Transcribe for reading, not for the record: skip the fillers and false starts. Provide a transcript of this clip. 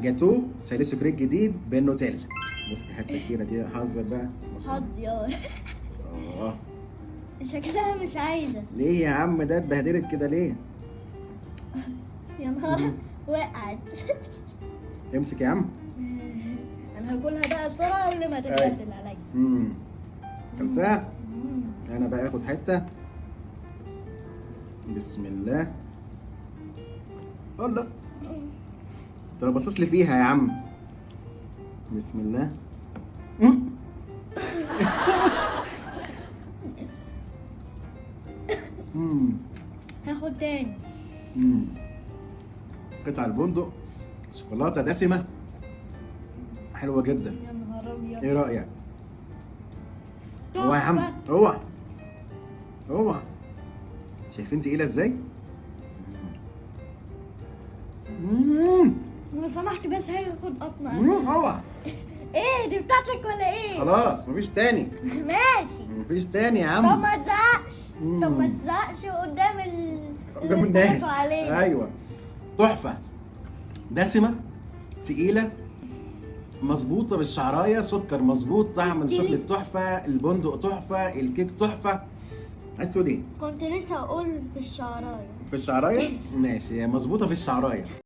جاتوه سالي سكريت جديد بالنوتيلا. بص الحته الكبيره دي، حظك بقى. بص. حظ يا اه شكلها مش عايزة. ليه يا عم ده اتبهدلت كده ليه؟ يا نهار وقعت. امسك يا عم. انا هاكلها بقى بسرعة قبل ما تتبدل عليا. كلتها؟ انا بقى اخد حته. بسم الله. الله، ده باصص لي فيها يا عم. بسم الله. هاخد تاني. قطع البندق، شوكولاته دسمه حلوه جدا. يا نهار ابيض. ايه رايك؟ اوعى يا عم، اوعى اوعى. شايفين تقيله ازاي؟ لو سمحت بس هاخد قطمة. اوعى. ايه دي بتاعتك ولا ايه؟ خلاص مفيش تاني. ماشي. مفيش تاني يا طب عم. ما تزعقش. طب ما تزعقش قدام قدام الناس. عليه. ايوه تحفه، دسمه، تقيله، مظبوطه بالشعرايه، سكر مظبوط، طعم الشوكليت تحفه، البندق تحفه، الكيك تحفه. عايز تقول ايه؟ كنت لسه هقول في الشعرايه. في الشعرايه؟ ماشي، مظبوطه في الشعرايه.